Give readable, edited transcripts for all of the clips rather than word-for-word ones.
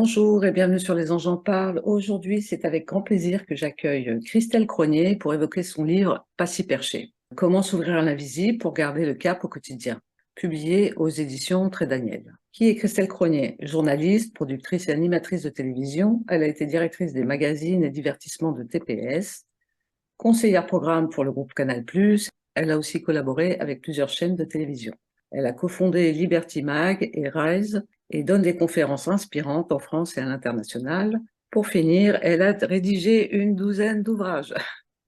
Bonjour et bienvenue sur Les Anges en parlent. Aujourd'hui, c'est avec grand plaisir que j'accueille Christelle Cronier pour évoquer son livre Pas si perché. Comment s'ouvrir à l'invisible pour garder le cap au quotidien, publié aux éditions Très Daniel. Qui est Christelle Cronier? Journaliste, productrice et animatrice de télévision. Elle a été directrice des magazines et divertissements de TPS, conseillère programme pour le groupe Canal+. Elle a aussi collaboré avec plusieurs chaînes de télévision. Elle a cofondé Liberty Mag et Rise et donne des conférences inspirantes en France et à l'international. Pour finir, elle a rédigé une douzaine d'ouvrages.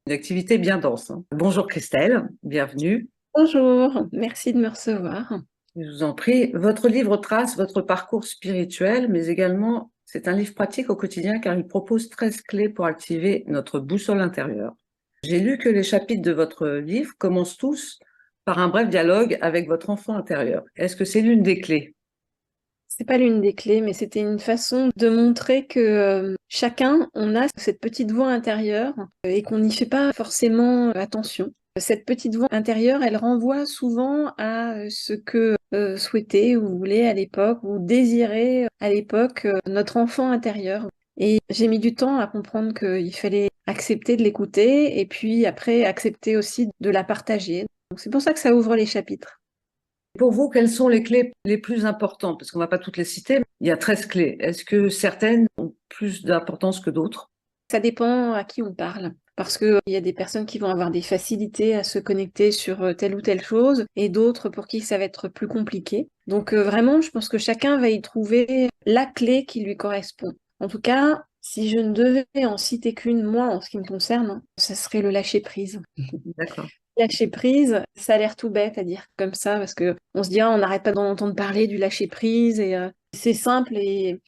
Une activité bien dense, hein. Bonjour Christelle, bienvenue. Bonjour, merci de me recevoir. Je vous en prie. Votre livre trace votre parcours spirituel, mais également c'est un livre pratique au quotidien car il propose 13 clés pour activer notre boussole intérieure. J'ai lu que les chapitres de votre livre commencent tous par un bref dialogue avec votre enfant intérieur. Est-ce que c'est l'une des clés? C'est pas l'une des clés, mais c'était une façon de montrer que chacun, on a cette petite voix intérieure et qu'on n'y fait pas forcément attention. Cette petite voix intérieure, elle renvoie souvent à ce que souhaitait ou voulait à l'époque ou désirait à l'époque notre enfant intérieur. Et j'ai mis du temps à comprendre qu'il fallait accepter de l'écouter et puis après accepter aussi de la partager. Donc c'est pour ça que ça ouvre les chapitres. Pour vous, quelles sont les clés les plus importantes? Parce qu'on ne va pas toutes les citer. Il y a 13 clés. Est-ce que certaines ont plus d'importance que d'autres? Ça dépend à qui on parle. Parce qu'il y a des personnes qui vont avoir des facilités à se connecter sur telle ou telle chose, et d'autres pour qui ça va être plus compliqué. Donc vraiment, je pense que chacun va y trouver la clé qui lui correspond. En tout cas, si je ne devais en citer qu'une, moi, en ce qui me concerne, ça serait le lâcher-prise. D'accord. Lâcher prise, ça a l'air tout bête à dire comme ça, parce que on se dit, ah, on n'arrête pas d'en entendre parler du lâcher prise, et c'est simple, et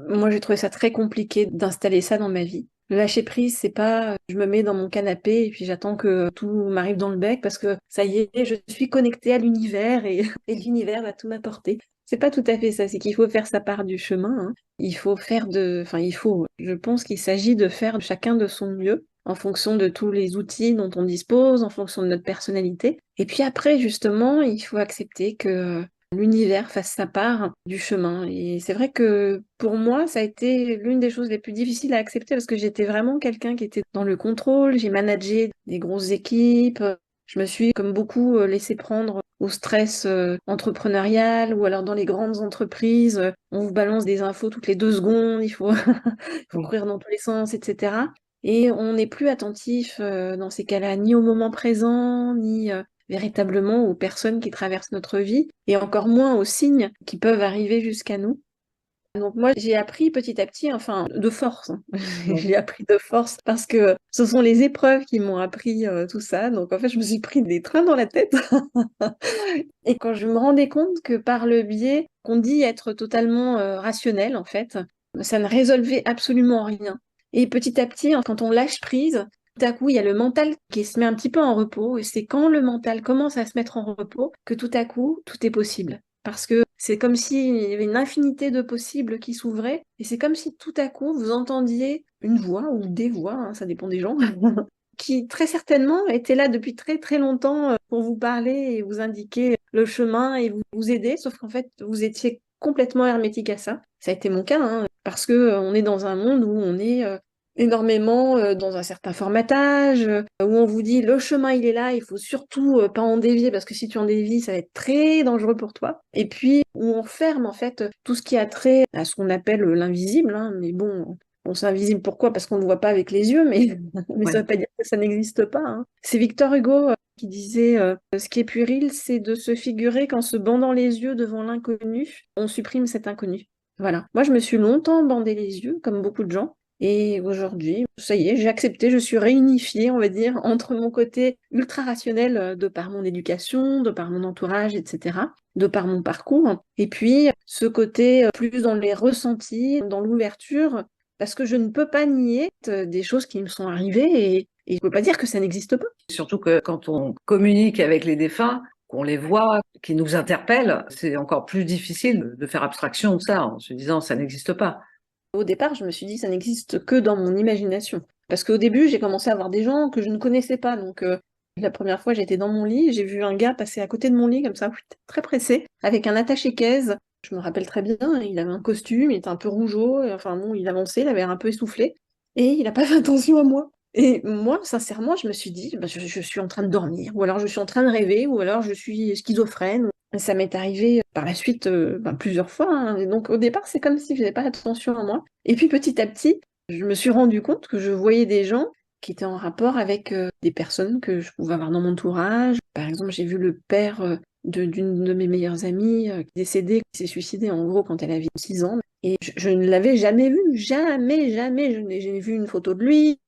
moi j'ai trouvé ça très compliqué d'installer ça dans ma vie. Le lâcher prise, c'est pas, je me mets dans mon canapé et puis j'attends que tout m'arrive dans le bec parce que ça y est, je suis connectée à l'univers et, et l'univers va tout m'apporter. C'est pas tout à fait ça, c'est qu'il faut faire sa part du chemin, hein. Il faut faire je pense qu'il s'agit de faire chacun de son mieux en fonction de tous les outils dont on dispose, en fonction de notre personnalité. Et puis après, justement, il faut accepter que l'univers fasse sa part du chemin. Et c'est vrai que pour moi, ça a été l'une des choses les plus difficiles à accepter parce que j'étais vraiment quelqu'un qui était dans le contrôle. J'ai managé des grosses équipes. Je me suis, comme beaucoup, laissé prendre au stress entrepreneurial ou alors dans les grandes entreprises, on vous balance des infos toutes les 2 secondes, il faut Oui. courir dans tous les sens, etc. Et on n'est plus attentif dans ces cas-là, ni au moment présent, ni véritablement aux personnes qui traversent notre vie, et encore moins aux signes qui peuvent arriver jusqu'à nous. Donc moi, j'ai appris petit à petit, enfin, de force, hein. Oui. J'ai appris de force parce que ce sont les épreuves qui m'ont appris tout ça. Donc en fait, je me suis pris des trains dans la tête. Et quand je me rendais compte que par le biais qu'on dit être totalement rationnel, en fait, ça ne résolvait absolument rien. Et petit à petit, hein, quand on lâche prise, tout à coup, il y a le mental qui se met un petit peu en repos. Et c'est quand le mental commence à se mettre en repos que tout à coup, tout est possible. Parce que c'est comme s'il y avait une infinité de possibles qui s'ouvraient. Et c'est comme si tout à coup, vous entendiez une voix ou des voix, hein, ça dépend des gens, qui très certainement était là depuis très très longtemps pour vous parler et vous indiquer le chemin et vous aider, sauf qu'en fait vous étiez complètement hermétique à ça. Ça a été mon cas, hein, parce que on est dans un monde où on est énormément dans un certain formatage, où on vous dit le chemin il est là, il faut surtout pas en dévier parce que si tu en dévies ça va être très dangereux pour toi. Et puis où on ferme en fait tout ce qui a trait à ce qu'on appelle l'invisible, hein, mais bon, c'est invisible, pourquoi? Parce qu'on ne le voit pas avec les yeux, mais, mais ça ne Oui. veut pas dire que ça n'existe pas, hein. C'est Victor Hugo qui disait ce qui est puéril, c'est de se figurer qu'en se bandant les yeux devant l'inconnu, on supprime cet inconnu. Voilà. Moi, je me suis longtemps bandé les yeux, comme beaucoup de gens. Et aujourd'hui, ça y est, j'ai accepté, je suis réunifiée, on va dire, entre mon côté ultra rationnel de par mon éducation, de par mon entourage, etc., de par mon parcours, et puis ce côté plus dans les ressentis, dans l'ouverture, parce que je ne peux pas nier des choses qui me sont arrivées et je ne peux pas dire que ça n'existe pas. Surtout que quand on communique avec les défunts, qu'on les voit, qu'ils nous interpellent, c'est encore plus difficile de faire abstraction de ça en se disant ça n'existe pas. Au départ, je me suis dit ça n'existe que dans mon imagination. Parce qu'au début, j'ai commencé à voir des gens que je ne connaissais pas. Donc, la première fois, j'étais dans mon lit, j'ai vu un gars passer à côté de mon lit, comme ça, très pressé, avec un attaché-caisse Je me rappelle très bien, il avait un costume, il était un peu rougeaud, enfin bon, il avançait, il avait l'air un peu essoufflé, et il n'a pas fait attention à moi. Et moi, sincèrement, je me suis dit, bah, je suis en train de dormir, ou alors je suis en train de rêver, ou alors je suis schizophrène. Et ça m'est arrivé par la suite bah, plusieurs fois, hein. Et donc au départ, c'est comme si je faisais pas attention à moi. Et puis petit à petit, je me suis rendu compte que je voyais des gens qui étaient en rapport avec des personnes que je pouvais avoir dans mon entourage. Par exemple, j'ai vu le père d'une de mes meilleures amies qui est décédée, qui s'est suicidée en gros quand elle avait 6 ans. Et je ne l'avais jamais vu, jamais, jamais. Je n'ai jamais vu une photo de lui,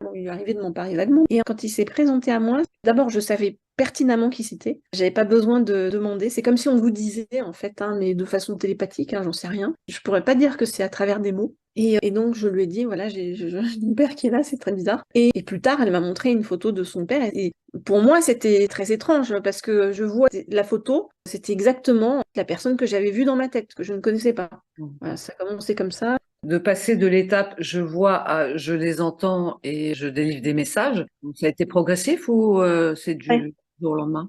bon, il lui arrivait de m'en parler vaguement. Et quand il s'est présenté à moi, d'abord je savais pertinemment qui c'était. J'avais pas besoin de demander. C'est comme si on vous disait en fait, hein, mais de façon télépathique, hein, j'en sais rien. Je pourrais pas dire que c'est à travers des mots. Et donc je lui ai dit, voilà, j'ai mon père qui est là, c'est très bizarre. Et plus tard, elle m'a montré une photo de son père. Et pour moi, c'était très étrange parce que je vois la photo, c'était exactement la personne que j'avais vue dans ma tête, que je ne connaissais pas. Voilà, ça a commencé comme ça. De passer de l'étape je vois à je les entends et je délivre des messages, donc ça a été progressif ou c'est Ouais. du jour au lendemain?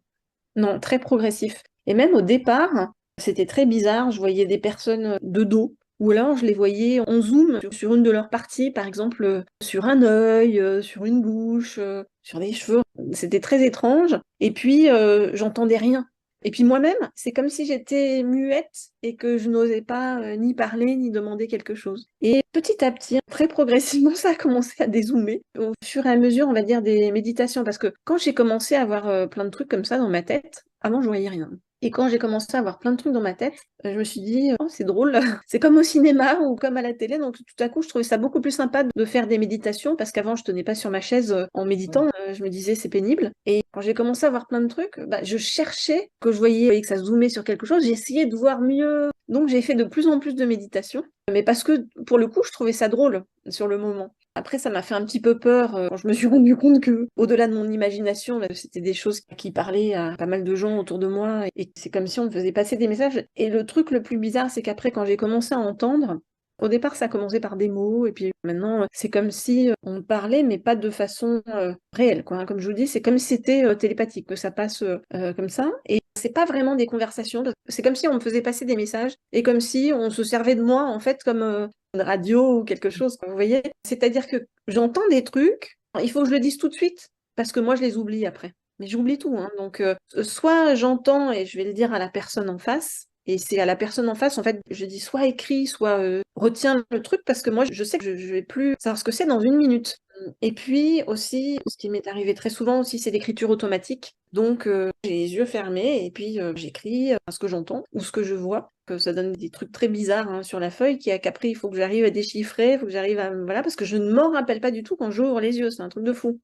Non, très progressif. Et même au départ, c'était très bizarre. Je voyais des personnes de dos, ou alors je les voyais en zoom sur une de leurs parties, par exemple sur un œil, sur une bouche, sur des cheveux. C'était très étrange. Et puis, j'entendais rien. Et puis moi-même, c'est comme si j'étais muette et que je n'osais pas ni parler ni demander quelque chose. Et petit à petit, très progressivement, ça a commencé à dézoomer au fur et à mesure, on va dire, des méditations. Parce que quand j'ai commencé à avoir plein de trucs comme ça dans ma tête, avant, je voyais rien. Et quand j'ai commencé à avoir plein de trucs dans ma tête, je me suis dit, oh, c'est drôle, c'est comme au cinéma ou comme à la télé. Donc tout à coup, je trouvais ça beaucoup plus sympa de faire des méditations parce qu'avant, je tenais pas sur ma chaise en méditant. Je me disais, c'est pénible. Et quand j'ai commencé à voir plein de trucs, bah, je cherchais que je voyais que ça zoomait sur quelque chose. J'essayais de voir mieux. Donc j'ai fait de plus en plus de méditation. Mais parce que pour le coup, je trouvais ça drôle sur le moment. Après, ça m'a fait un petit peu peur quand je me suis rendu compte que, au-delà de mon imagination, bah, c'était des choses qui parlaient à pas mal de gens autour de moi et c'est comme si on me faisait passer des messages. Et le truc le plus bizarre, c'est qu'après, quand j'ai commencé à entendre, au départ, ça commençait par des mots, et puis maintenant, c'est comme si on parlait, mais pas de façon réelle, quoi, hein. Comme je vous dis, c'est comme si c'était télépathique, que ça passe comme ça. Et c'est pas vraiment des conversations, c'est comme si on me faisait passer des messages, et comme si on se servait de moi, en fait, comme une radio ou quelque chose, quoi, vous voyez? C'est-à-dire que j'entends des trucs, il faut que je le dise tout de suite, parce que moi, je les oublie après. Mais j'oublie tout, hein. Donc, soit j'entends et je vais le dire à la personne en face, et c'est à la personne en face, en fait, je dis soit écrit, soit retiens le truc, parce que moi, je sais que je vais plus savoir ce que c'est dans une minute. Et puis aussi, ce qui m'est arrivé très souvent aussi, c'est l'écriture automatique. Donc, j'ai les yeux fermés et puis j'écris ce que j'entends ou ce que je vois. Que ça donne des trucs très bizarres hein, sur la feuille qu'après, il faut que j'arrive à déchiffrer, il faut que j'arrive à... Voilà, parce que je ne m'en rappelle pas du tout quand j'ouvre les yeux. C'est un truc de fou.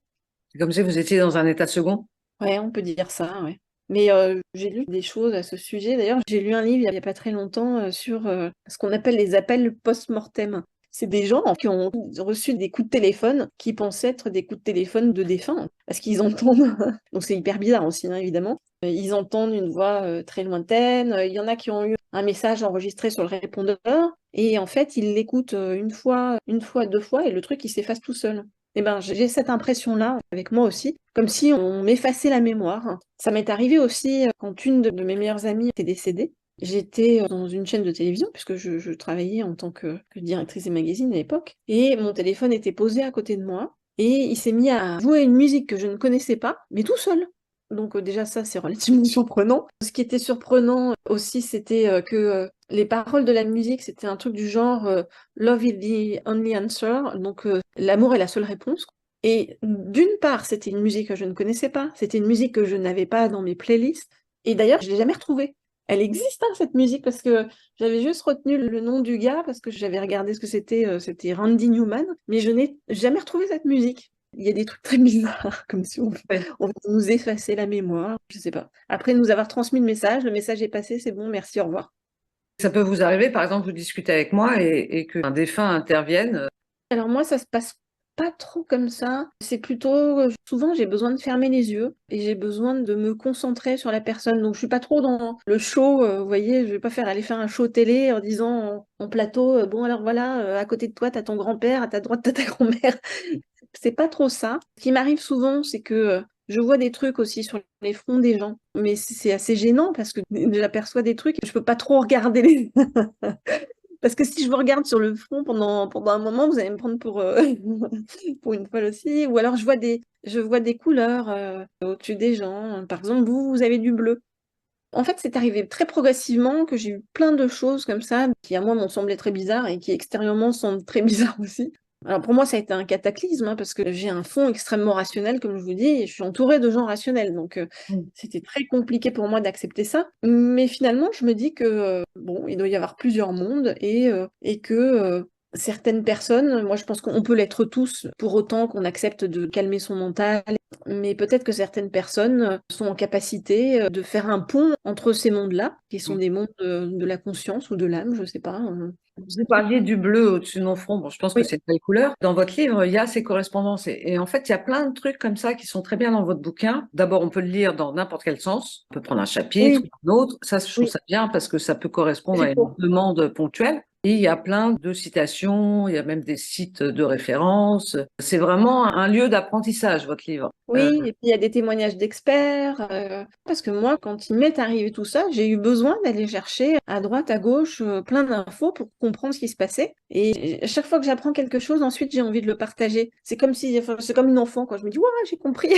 C'est comme si vous étiez dans un état second. Ouais, on peut dire ça, ouais. Mais j'ai lu des choses à ce sujet. D'ailleurs, j'ai lu un livre il n'y a pas très longtemps sur ce qu'on appelle les appels post-mortem. C'est des gens qui ont reçu des coups de téléphone qui pensaient être des coups de téléphone de défunts, parce qu'ils entendent, donc c'est hyper bizarre aussi, hein, évidemment. Ils entendent une voix très lointaine. Il y en a qui ont eu un message enregistré sur le répondeur, et en fait, ils l'écoutent une fois, deux fois, et le truc, il s'efface tout seul. Eh ben, j'ai cette impression-là avec moi aussi, comme si on m'effaçait la mémoire. Ça m'est arrivé aussi quand une de mes meilleures amies était décédée. J'étais dans une chaîne de télévision, puisque je travaillais en tant que directrice des magazines à l'époque, et mon téléphone était posé à côté de moi, et il s'est mis à jouer une musique que je ne connaissais pas, mais tout seul. Donc déjà ça, c'est relativement surprenant. Ce qui était surprenant aussi, c'était que les paroles de la musique, c'était un truc du genre Love is the only answer, donc l'amour est la seule réponse. Et d'une part, c'était une musique que je ne connaissais pas, c'était une musique que je n'avais pas dans mes playlists, et d'ailleurs, je l'ai jamais retrouvée. Elle existe, hein, cette musique, parce que j'avais juste retenu le nom du gars, parce que j'avais regardé ce que c'était Randy Newman, mais je n'ai jamais retrouvé cette musique. Il y a des trucs très bizarres, comme si Ouais. on veut nous effacer la mémoire, je sais pas. Après nous avoir transmis le message est passé, c'est bon, merci, au revoir. Ça peut vous arriver, par exemple, vous discutez avec moi et qu'un défunt intervienne. Alors moi, ça se passe pas trop comme ça. C'est plutôt, souvent j'ai besoin de fermer les yeux et j'ai besoin de me concentrer sur la personne. Donc je suis pas trop dans le show, vous voyez, je vais pas aller faire un show télé en disant en plateau, bon alors voilà, à côté de toi, t'as ton grand-père, à ta droite, t'as ta grand-mère. C'est pas trop ça. Ce qui m'arrive souvent, c'est que Je vois des trucs aussi sur les fronts des gens, mais c'est assez gênant parce que j'aperçois des trucs et je peux pas trop regarder les... Parce que si je vous regarde sur le front pendant un moment, vous allez me prendre pour, pour une folle aussi. Ou alors je vois des couleurs au-dessus des gens. Par exemple, vous avez du bleu. En fait, c'est arrivé très progressivement que j'ai eu plein de choses comme ça qui, à moi, m'ont semblé très bizarres et qui, extérieurement, sont très bizarres aussi. Alors, pour moi, ça a été un cataclysme, hein, parce que j'ai un fond extrêmement rationnel, comme je vous dis, et je suis entourée de gens rationnels. Donc, Mm. c'était très compliqué pour moi d'accepter ça. Mais finalement, je me dis que, bon, il doit y avoir plusieurs mondes et que certaines personnes, moi, je pense qu'on peut l'être tous, pour autant qu'on accepte de calmer son mental, mais peut-être que certaines personnes sont en capacité de faire un pont entre ces mondes-là, qui sont des mondes de la conscience ou de l'âme, je sais pas. Vous parliez du bleu au-dessus de mon front. Bon, je pense que Oui, c'est une belle couleur. Dans votre livre, il y a ces correspondances. Et en fait, il y a plein de trucs comme ça qui sont très bien dans votre bouquin. D'abord, on peut le lire dans n'importe quel sens. On peut prendre un chapitre oui, ou un autre. Ça, je trouve oui, ça bien parce que ça peut correspondre à c'est une faux. demande ponctuelle. Et il y a plein de citations, il y a même des sites de référence. C'est vraiment un lieu d'apprentissage, votre livre. Oui, et puis il y a des témoignages d'experts, parce que moi, quand il m'est arrivé tout ça, j'ai eu besoin d'aller chercher à droite, à gauche, plein d'infos pour comprendre ce qui se passait. Et à chaque fois que j'apprends quelque chose, ensuite j'ai envie de le partager. C'est comme si, enfin, c'est comme une enfant, quand je me dis, ouais, j'ai compris,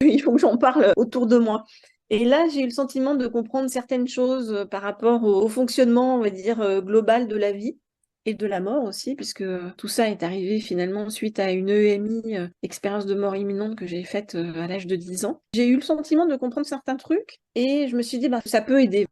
il faut que j'en parle autour de moi. Et là, j'ai eu le sentiment de comprendre certaines choses par rapport au fonctionnement, on va dire, global de la vie et de la mort aussi, puisque tout ça est arrivé finalement suite à une EMI, expérience de mort imminente que j'ai faite à l'âge de 10 ans. J'ai eu le sentiment de comprendre certains trucs et je me suis dit, bah, ça peut aider.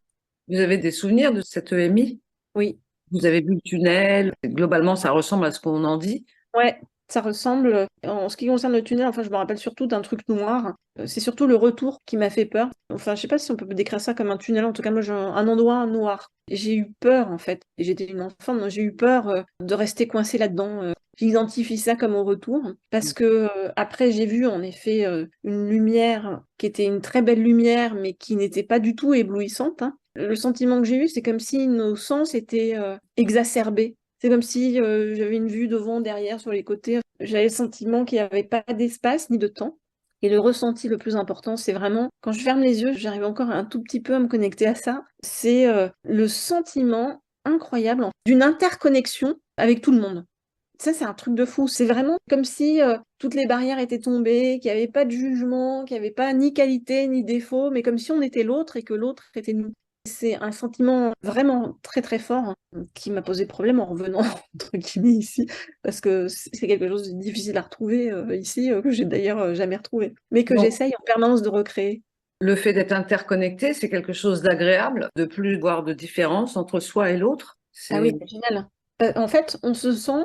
Vous avez des souvenirs de cette EMI? Oui, Vous avez vu le tunnel? Globalement, ça ressemble à ce qu'on en dit. ouais, ça ressemble. En ce qui concerne le tunnel, enfin, je me rappelle surtout d'un truc noir. C'est surtout le retour qui m'a fait peur. Enfin, je sais pas si on peut décrire ça comme un tunnel. En tout cas, moi, j'ai un endroit noir. J'ai eu peur, en fait. Et j'étais une enfant, donc j'ai eu peur de rester coincée là-dedans. J'identifie ça comme au retour. Parce que après, j'ai vu, en effet, une lumière qui était une très belle lumière, mais qui n'était pas du tout éblouissante, hein. Le sentiment que j'ai eu, c'est comme si nos sens étaient exacerbés. C'est comme si j'avais une vue devant, derrière, sur les côtés. J'avais le sentiment qu'il n'y avait pas d'espace ni de temps. Et le ressenti le plus important, c'est vraiment, quand je ferme les yeux, j'arrive encore un tout petit peu à me connecter à ça, c'est le sentiment incroyable d'une interconnexion avec tout le monde. Ça, c'est un truc de fou. C'est vraiment comme si toutes les barrières étaient tombées, qu'il n'y avait pas de jugement, qu'il n'y avait pas ni qualité ni défaut, mais comme si on était l'autre et que l'autre était nous. C'est un sentiment vraiment très très fort, hein, qui m'a posé problème en revenant entre guillemets ici, parce que c'est quelque chose de difficile à retrouver ici, que j'ai d'ailleurs jamais retrouvé, mais que Donc, j'essaye en permanence de recréer. le fait d'être interconnecté, c'est quelque chose d'agréable, de plus voir de différence entre soi et l'autre. Ah oui, C'est c'est génial. En fait, on se sent,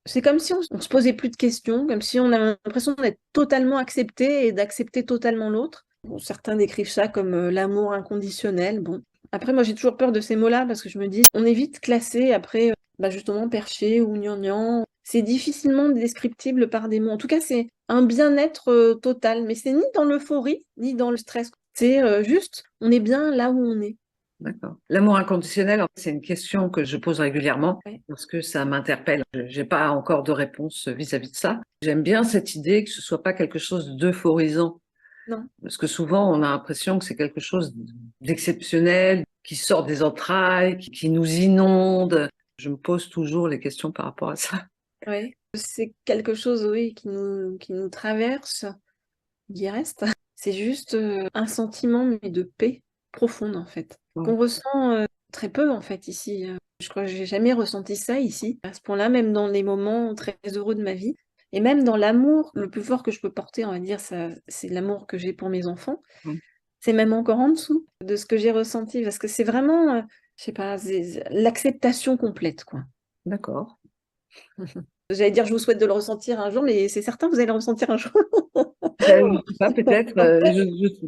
c'est comme si on se posait plus de questions, comme si on avait l'impression d'être totalement accepté et d'accepter totalement l'autre. Bon, certains décrivent ça comme l'amour inconditionnel. Bon, après, moi, j'ai toujours peur de ces mots-là parce que je me dis, on est vite classé après, bah, justement, perché ou gnangnan. C'est difficilement descriptible par des mots. En tout cas, c'est un bien-être total, mais c'est ni dans l'euphorie, ni dans le stress. C'est juste, on est bien là où on est. d'accord. L'amour inconditionnel, c'est une question que je pose régulièrement Ouais. parce que ça m'interpelle. J'ai pas encore de réponse vis-à-vis de ça. J'aime bien cette idée que ce soit pas quelque chose d'euphorisant, Non. parce que souvent on a l'impression que c'est quelque chose d'exceptionnel, qui sort des entrailles, qui nous inonde. Je me pose toujours les questions par rapport à ça. Ouais. C'est quelque chose, oui, qui nous traverse, qui reste. C'est juste un sentiment, mais de paix profonde, en fait, qu'on ressent très peu, en fait, ici. Je crois que j'ai jamais ressenti ça ici, à ce point-là, même dans les moments très heureux de ma vie. Et même dans l'amour, le plus fort que je peux porter, on va dire, ça, c'est l'amour que j'ai pour mes enfants. Ouais. C'est même encore en dessous de ce que j'ai ressenti, parce que c'est vraiment, je sais pas, c'est l'acceptation complète, quoi. D'accord. J'allais dire, je vous souhaite de le ressentir un jour, mais c'est certain, vous allez le ressentir un jour. Ben, je sais pas, peut-être.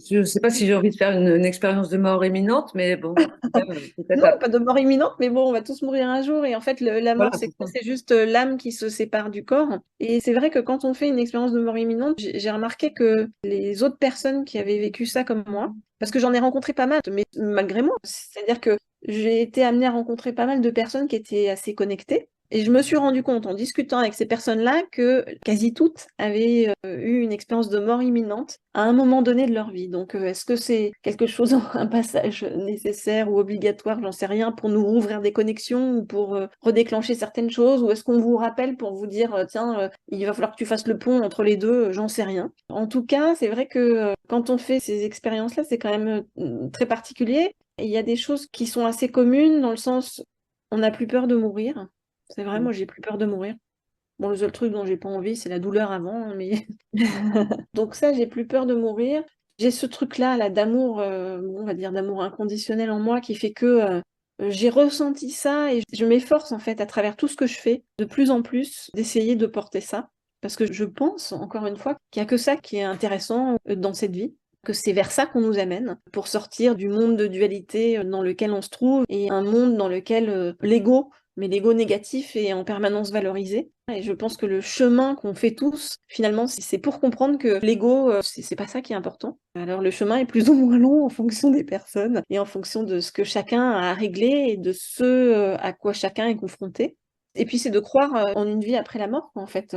Je sais pas si j'ai envie de faire une expérience de mort imminente, mais bon, peut-être Non, après. pas de mort imminente, mais bon, on va tous mourir un jour. Et en fait, la Voilà, mort, c'est c'est quoi? ça. C'est juste l'âme qui se sépare du corps. Et c'est vrai que quand on fait une expérience de mort imminente, j'ai remarqué que les autres personnes qui avaient vécu ça comme moi, parce que j'en ai rencontré pas mal, mais malgré moi, c'est-à-dire que j'ai été amenée à rencontrer pas mal de personnes qui étaient assez connectées. Et je me suis rendu compte en discutant avec ces personnes-là que quasi toutes avaient eu une expérience de mort imminente à un moment donné de leur vie. Donc, est-ce que c'est quelque chose, un passage nécessaire ou obligatoire, j'en sais rien, pour nous rouvrir des connexions ou pour redéclencher certaines choses, ou est-ce qu'on vous rappelle pour vous dire, tiens, il va falloir que tu fasses le pont entre les deux, j'en sais rien. En tout cas, c'est vrai que quand on fait ces expériences-là, c'est quand même très particulier. Et il y a des choses qui sont assez communes dans le sens, on n'a plus peur de mourir. C'est vrai, moi, j'ai plus peur de mourir. Bon, le seul truc dont j'ai pas envie, c'est la douleur avant, hein, mais donc ça, j'ai plus peur de mourir. J'ai ce truc-là, là, d'amour, on va dire d'amour inconditionnel en moi, qui fait que j'ai ressenti ça et je m'efforce en fait à travers tout ce que je fais, de plus en plus, d'essayer de porter ça, parce que je pense, encore une fois, qu'il y a que ça qui est intéressant dans cette vie, que c'est vers ça qu'on nous amène, pour sortir du monde de dualité dans lequel on se trouve et un monde dans lequel l'ego, mais l'ego négatif est en permanence valorisé. Et je pense que le chemin qu'on fait tous, finalement, c'est pour comprendre que l'ego, c'est pas ça qui est important. Alors le chemin est plus ou moins long en fonction des personnes et en fonction de ce que chacun a à régler et de ce à quoi chacun est confronté. Et puis c'est de croire en une vie après la mort, en fait,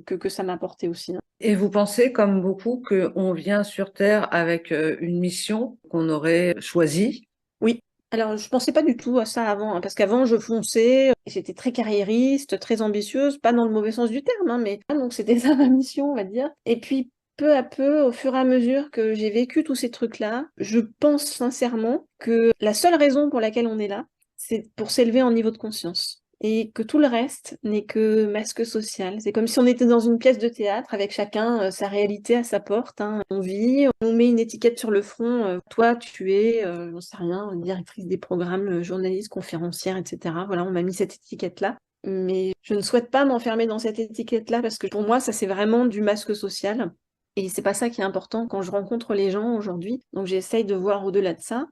que ça m'a apporté aussi, hein. Et vous pensez, comme beaucoup, qu'on vient sur Terre avec une mission qu'on aurait choisie? Oui. Alors, je pensais pas du tout à ça avant, hein, parce qu'avant, je fonçais, j'étais très carriériste, très ambitieuse, pas dans le mauvais sens du terme, hein, mais donc c'était ça ma mission, on va dire. Et puis, peu à peu, au fur et à mesure que j'ai vécu tous ces trucs-là, je pense sincèrement que la seule raison pour laquelle on est là, c'est pour s'élever en niveau de conscience. Et que tout le reste n'est que masque social. C'est comme si on était dans une pièce de théâtre avec chacun sa réalité à sa porte, hein. On vit, on met une étiquette sur le front. Toi, tu es, j'en sais rien, directrice des programmes, journaliste, conférencière, etc. Voilà, on m'a mis cette étiquette-là. Mais je ne souhaite pas m'enfermer dans cette étiquette-là parce que pour moi, ça c'est vraiment du masque social. Et c'est pas ça qui est important quand je rencontre les gens aujourd'hui. Donc j'essaye de voir au-delà de ça.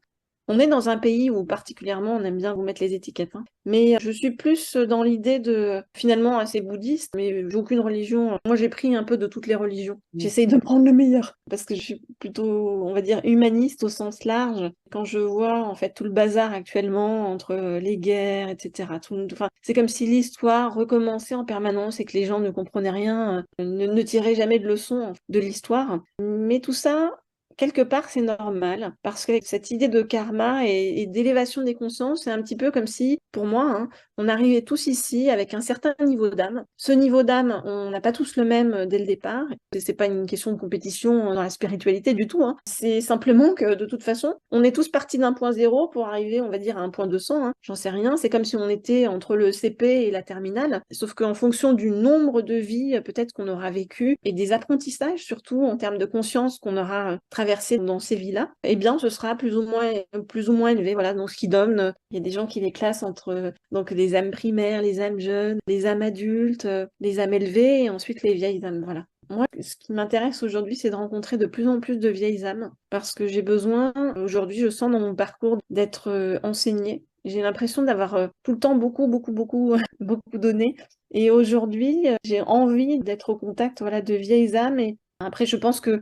On est dans un pays où particulièrement on aime bien vous mettre les étiquettes, hein. Mais je suis plus dans l'idée de finalement assez bouddhiste, mais j'ai aucune religion. Moi j'ai pris un peu de toutes les religions. J'essaye de prendre le meilleur parce que je suis plutôt, on va dire, humaniste au sens large. Quand je vois en fait tout le bazar actuellement entre les guerres, etc. Enfin, c'est comme si l'histoire recommençait en permanence et que les gens ne comprenaient rien, ne tiraient jamais de leçons de l'histoire. Mais tout ça, quelque part, c'est normal, parce qu'avec cette idée de karma et d'élévation des consciences, c'est un petit peu comme si, pour moi, hein, on arrivait tous ici avec un certain niveau d'âme. Ce niveau d'âme, on n'a pas tous le même dès le départ. Et c'est pas une question de compétition dans la spiritualité du tout, hein. C'est simplement que, de toute façon, on est tous partis d'un point zéro pour arriver, on va dire, à un point 200, hein. J'en sais rien. C'est comme si on était entre le CP et la terminale. Sauf qu'en fonction du nombre de vies, peut-être qu'on aura vécu et des apprentissages, surtout en termes de conscience qu'on aura traversé dans ces vies-là, eh bien, ce sera plus ou moins élevé. Voilà, donc ce qui donne, il y a des gens qui les classent entre donc les âmes primaires, les âmes jeunes, les âmes adultes, les âmes élevées et ensuite les vieilles âmes. Voilà. Moi, ce qui m'intéresse aujourd'hui, c'est de rencontrer de plus en plus de vieilles âmes parce que j'ai besoin, aujourd'hui, je sens dans mon parcours d'être enseignée. J'ai l'impression d'avoir tout le temps beaucoup, beaucoup, beaucoup, beaucoup donné. Et aujourd'hui, j'ai envie d'être au contact, voilà, de vieilles âmes. Et après, je pense que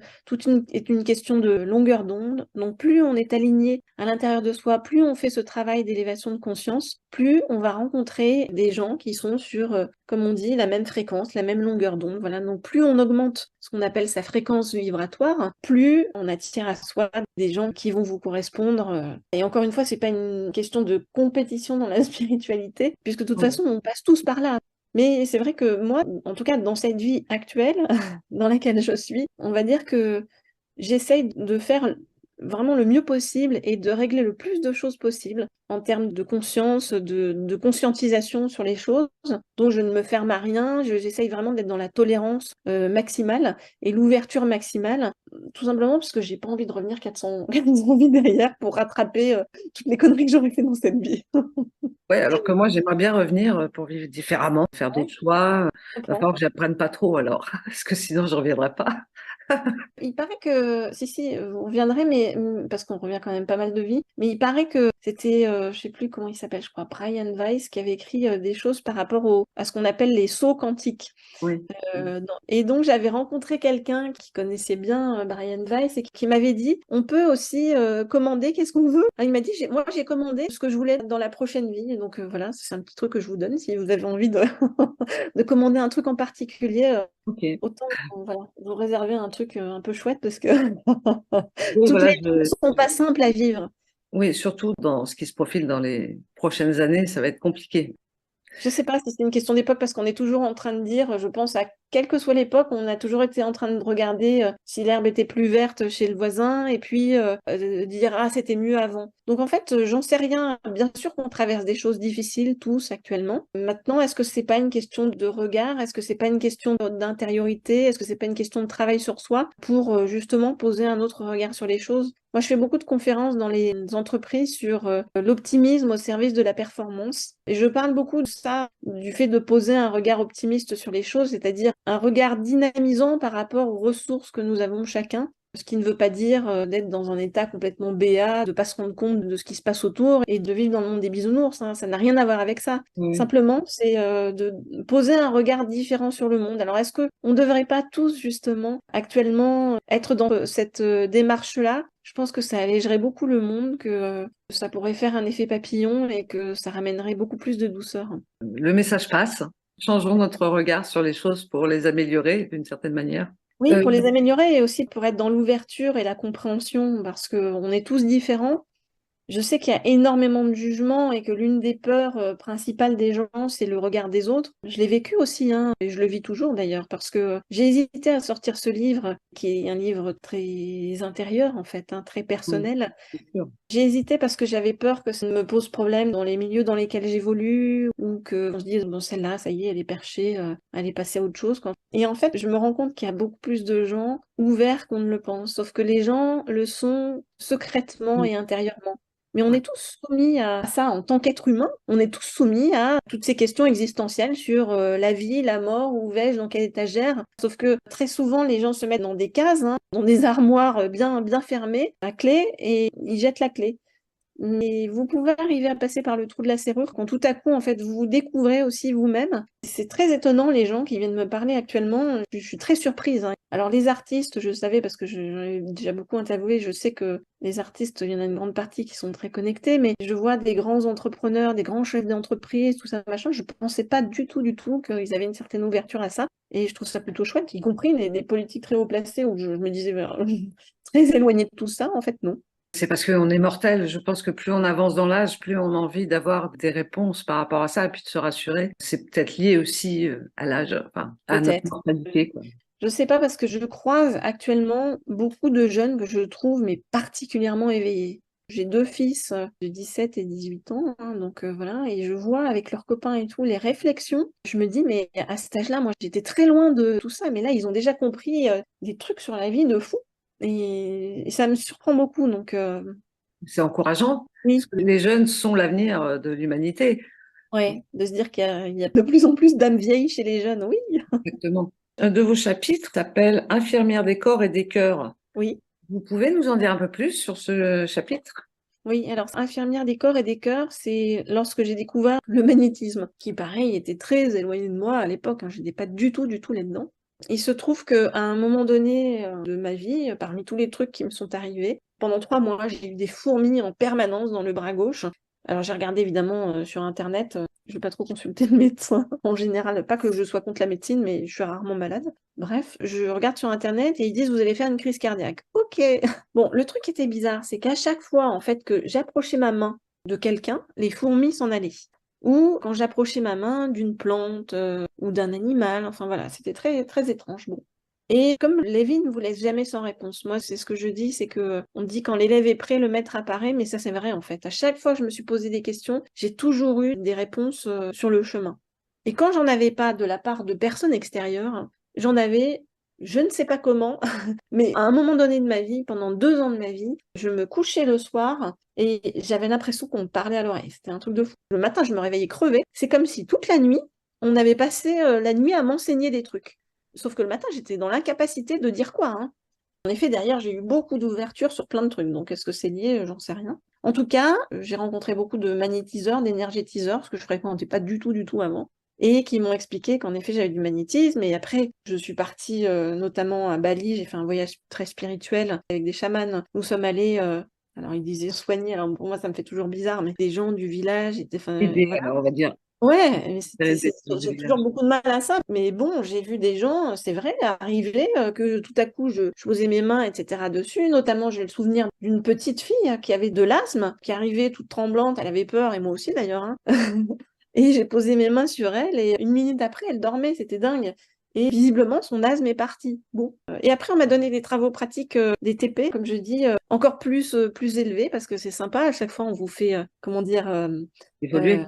est une question de longueur d'onde. Donc, plus on est aligné à l'intérieur de soi, plus on fait ce travail d'élévation de conscience, plus on va rencontrer des gens qui sont sur, comme on dit, la même fréquence, la même longueur d'onde. Voilà. Donc, plus on augmente ce qu'on appelle sa fréquence vibratoire, plus on attire à soi des gens qui vont vous correspondre. Et encore une fois, c'est pas une question de compétition dans la spiritualité, puisque de toute façon, on passe tous par là. Mais c'est vrai que moi, en tout cas, dans cette vie actuelle dans laquelle je suis, on va dire que j'essaye de faire vraiment le mieux possible et de régler le plus de choses possible en termes de conscience, de conscientisation sur les choses. Donc je ne me ferme à rien, j'essaye vraiment d'être dans la tolérance maximale et l'ouverture maximale, tout simplement parce que j'ai pas envie de revenir 400 vies derrière pour rattraper toutes les conneries que j'aurais fait dans cette vie. Ouais, alors que moi, j'aimerais bien revenir pour vivre différemment, faire Ouais, d'autres choix. je Il va comprends. falloir que j'apprenne pas trop alors, parce que sinon je reviendrai pas. Il paraît que, si, vous reviendrez, mais parce qu'on revient quand même pas mal de vies, mais il paraît que c'était, je sais plus comment il s'appelle, je crois, Brian Weiss, qui avait écrit des choses par rapport à ce qu'on appelle les sauts quantiques. Oui. Et donc, j'avais rencontré quelqu'un qui connaissait bien Brian Weiss et qui m'avait dit, on peut aussi commander, qu'est-ce qu'on veut? Ah, il m'a dit, moi, j'ai commandé ce que je voulais dans la prochaine vie. Et donc, voilà, c'est un petit truc que je vous donne si vous avez envie de, de commander un truc en particulier. Ok. Autant voilà, vous réserver un truc un peu chouette parce que Oui, toutes les voilà, vies ne sont pas simples à vivre. oui, surtout dans ce qui se profile dans les prochaines années, ça va être compliqué. Je sais pas si c'est une question d'époque parce qu'on est toujours en train de dire, je pense, à quelle que soit l'époque, on a toujours été en train de regarder si l'herbe était plus verte chez le voisin et puis dire ah c'était mieux avant. Donc en fait, j'en sais rien. Bien sûr qu'on traverse des choses difficiles tous actuellement. Maintenant, est-ce que c'est pas une question de regard? Est-ce que c'est pas une question d'intériorité? Est-ce que c'est pas une question de travail sur soi pour justement poser un autre regard sur les choses? Moi, je fais beaucoup de conférences dans les entreprises sur l'optimisme au service de la performance. Et je parle beaucoup de ça, du fait de poser un regard optimiste sur les choses, c'est-à-dire un regard dynamisant par rapport aux ressources que nous avons chacun. Ce qui ne veut pas dire d'être dans un état complètement béat, de pas se rendre compte de ce qui se passe autour et de vivre dans le monde des bisounours, hein. Ça n'a rien à voir avec ça. Oui. Simplement, c'est de poser un regard différent sur le monde. Alors, est-ce que on ne devrait pas tous, justement, actuellement, être dans cette démarche-là? Je pense que ça allégerait beaucoup le monde, que ça pourrait faire un effet papillon et que ça ramènerait beaucoup plus de douceur. Le message passe. Changeons notre regard sur les choses pour les améliorer d'une certaine manière. Oui, Euh, pour les améliorer et aussi pour être dans l'ouverture et la compréhension, parce qu'on est tous différents. Je sais qu'il y a énormément de jugements et que l'une des peurs principales des gens, c'est le regard des autres. Je l'ai vécu aussi, hein, et je le vis toujours d'ailleurs, parce que j'ai hésité à sortir ce livre, qui est un livre très intérieur en fait, hein, très oui, personnel. c'est sûr. J'ai hésité parce que j'avais peur que ça me pose problème dans les milieux dans lesquels j'évolue ou que on se dise, bon, celle-là, ça y est, elle est perchée, elle est passée à autre chose, quoi. Et en fait, je me rends compte qu'il y a beaucoup plus de gens ouverts qu'on ne le pense, sauf que les gens le sont secrètement Mm. et intérieurement. Mais on Ouais. est tous soumis à ça en tant qu'être humain, on est tous soumis à toutes ces questions existentielles sur la vie, la mort, où vais-je, dans quelle étagère. Sauf que très souvent, les gens se mettent dans des cases, hein, dans des armoires bien, bien fermées, à clé, et ils jettent la clé. Mais vous pouvez arriver à passer par le trou de la serrure quand tout à coup, en fait, vous vous découvrez aussi vous-même. C'est très étonnant, les gens qui viennent me parler actuellement. Je suis très surprise, hein. Alors, les artistes, je savais, parce que j'en ai déjà beaucoup interviewé, je sais que les artistes, il y en a une grande partie qui sont très connectés, mais je vois des grands entrepreneurs, des grands chefs d'entreprise, tout ça, machin. Je pensais pas du tout qu'ils avaient une certaine ouverture à ça. Et je trouve ça plutôt chouette, y compris des politiques très haut placés où je me disais, très éloigné de tout ça, en fait, non. C'est parce qu'on est mortel. Je pense que plus on avance dans l'âge, plus on a envie d'avoir des réponses par rapport à ça et puis de se rassurer. C'est peut-être lié aussi à l'âge, enfin, à notre Peut-être. mortalité, quoi. Je sais pas parce que je croise actuellement beaucoup de jeunes que je trouve mais particulièrement éveillés. J'ai deux fils de 17 et 18 ans, hein, donc voilà, et je vois avec leurs copains et tout les réflexions. Je me dis, mais à cet âge-là, moi j'étais très loin de tout ça, mais là ils ont déjà compris des trucs sur la vie de fou. Et ça me surprend beaucoup, donc C'est encourageant, parce oui, que les jeunes sont l'avenir de l'humanité. ouais, de se dire qu'il y a de plus en plus d'âmes vieilles chez les jeunes, oui, Exactement. Un de vos chapitres s'appelle Infirmière des corps et des cœurs. oui. Vous pouvez nous en dire un peu plus sur ce chapitre? Oui, alors infirmière des corps et des cœurs, c'est lorsque j'ai découvert le magnétisme, qui pareil était très éloigné de moi à l'époque, hein, je n'étais pas du tout là-dedans. Il se trouve qu'à un moment donné de ma vie, parmi tous les trucs qui me sont arrivés, pendant 3 mois, j'ai eu des fourmis en permanence dans le bras gauche. Alors j'ai regardé évidemment sur Internet, je ne vais pas trop consulter le médecin en général, pas que je sois contre la médecine, mais je suis rarement malade. Bref, je regarde sur Internet et ils disent vous allez faire une crise cardiaque. Ok. Bon, le truc qui était bizarre, c'est qu'à chaque fois en fait que j'approchais ma main de quelqu'un, les fourmis s'en allaient. Ou quand j'approchais ma main d'une plante ou d'un animal, enfin voilà, c'était très très étrange. Bon. Et comme Lévi ne vous laisse jamais sans réponse, moi c'est ce que je dis, c'est que on dit quand l'élève est prêt, le maître apparaît, mais ça c'est vrai en fait. À chaque fois que je me suis posé des questions, j'ai toujours eu des réponses sur le chemin. Et quand j'en avais pas de la part de personnes extérieures, j'en avais, je ne sais pas comment, mais à un moment donné de ma vie, pendant 2 ans de ma vie, je me couchais le soir et j'avais l'impression qu'on me parlait à l'oreille. C'était un truc de fou. Le matin, je me réveillais crevée. C'est comme si toute la nuit, on avait passé la nuit à m'enseigner des trucs. Sauf que le matin, j'étais dans l'incapacité de dire quoi, hein. En effet, derrière, j'ai eu beaucoup d'ouvertures sur plein de trucs. Donc, est-ce que c'est lié? J'en sais rien. En tout cas, j'ai rencontré beaucoup de magnétiseurs, d'énergétiseurs, ce que je fréquentais pas du tout avant, et qui m'ont expliqué qu'en effet, j'avais du magnétisme. Et après, je suis partie notamment à Bali. J'ai fait un voyage très spirituel avec des chamans. Nous sommes allés, alors ils disaient soigner. Alors pour moi, ça me fait toujours bizarre, mais des gens du village étaient, enfin, Aider, voilà. on va dire, Ouais, mais aider dans le j'ai toujours village. beaucoup de mal à ça. Mais bon, j'ai vu des gens, c'est vrai, arriver, que tout à coup, je posais mes mains, etc. dessus. Notamment, j'ai le souvenir d'une petite fille qui avait de l'asthme, qui arrivait toute tremblante. Elle avait peur, et moi aussi d'ailleurs, hein. Et j'ai posé mes mains sur elle, et une minute après, elle dormait. C'était dingue. Et visiblement, son asthme est parti. Bon. Et après, on m'a donné des travaux pratiques, des TP, comme je dis, encore plus élevés, parce que c'est sympa. À chaque fois, on vous fait, comment dire, euh, Évoluer.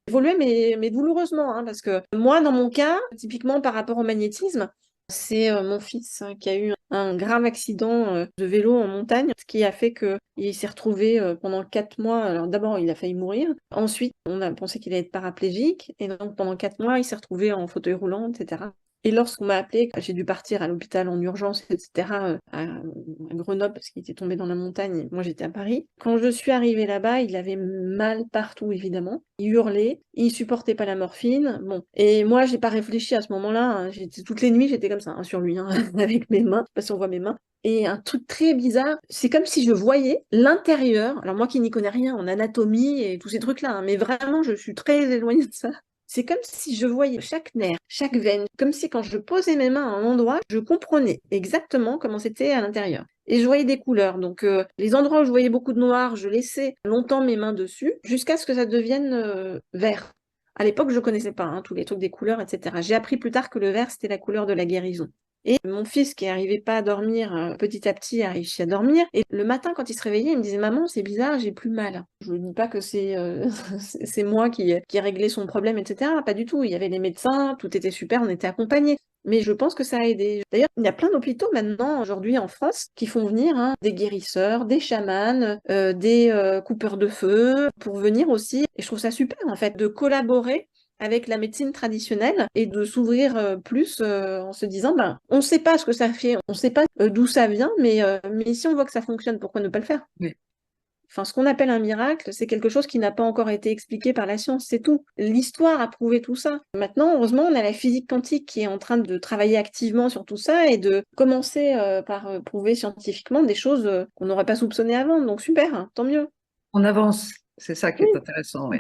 évoluer, mais douloureusement, hein, parce que moi, dans mon cas, typiquement par rapport au magnétisme, c'est mon fils qui a eu un grave accident de vélo en montagne, ce qui a fait qu'il s'est retrouvé pendant 4 mois. Alors d'abord, il a failli mourir. Ensuite, on a pensé qu'il allait être paraplégique. Et donc pendant 4 mois, il s'est retrouvé en fauteuil roulant, etc. Et lorsqu'on m'a appelé, j'ai dû partir à l'hôpital en urgence, etc., à Grenoble, parce qu'il était tombé dans la montagne, et moi j'étais à Paris. Quand je suis arrivée là-bas, il avait mal partout, évidemment. Il hurlait, il supportait pas la morphine. Bon, et moi, j'ai pas réfléchi à ce moment-là, hein. Toutes les nuits, j'étais comme ça, hein, sur lui, hein, avec mes mains. Je sais pas si on voit mes mains. Et un truc très bizarre, c'est comme si je voyais l'intérieur. Alors moi qui n'y connais rien en anatomie et tous ces trucs-là, hein, mais vraiment, je suis très éloignée de ça. C'est comme si je voyais chaque nerf, chaque veine, comme si quand je posais mes mains à un endroit, je comprenais exactement comment c'était à l'intérieur. Et je voyais des couleurs. Donc, les endroits où je voyais beaucoup de noir, je laissais longtemps mes mains dessus, jusqu'à ce que ça devienne vert. À l'époque, je ne connaissais pas, hein, tous les trucs des couleurs, etc. J'ai appris plus tard que le vert, c'était la couleur de la guérison. Et mon fils, qui n'arrivait pas à dormir, petit à petit, a réussi à dormir. Et le matin, quand il se réveillait, il me disait: Maman, c'est bizarre, j'ai plus mal. Je ne dis pas que c'est c'est moi qui ai réglé son problème, etc. Pas du tout. Il y avait les médecins, tout était super, on était accompagnés. Mais je pense que ça a aidé. D'ailleurs, il y a plein d'hôpitaux maintenant, aujourd'hui en France, qui font venir, hein, des guérisseurs, des chamans, des coupeurs de feu, pour venir aussi. Et je trouve ça super, en fait, de collaborer avec la médecine traditionnelle et de s'ouvrir plus en se disant, ben, on ne sait pas ce que ça fait, on ne sait pas d'où ça vient, mais si on voit que ça fonctionne, pourquoi ne pas le faire? Oui. Enfin, ce qu'on appelle un miracle, c'est quelque chose qui n'a pas encore été expliqué par la science, c'est tout. L'histoire a prouvé tout ça. Maintenant, heureusement, on a la physique quantique qui est en train de travailler activement sur tout ça et de commencer par prouver scientifiquement des choses qu'on n'aurait pas soupçonnées avant. Donc super, hein, tant mieux. On avance. C'est ça qui est Oui. intéressant, oui.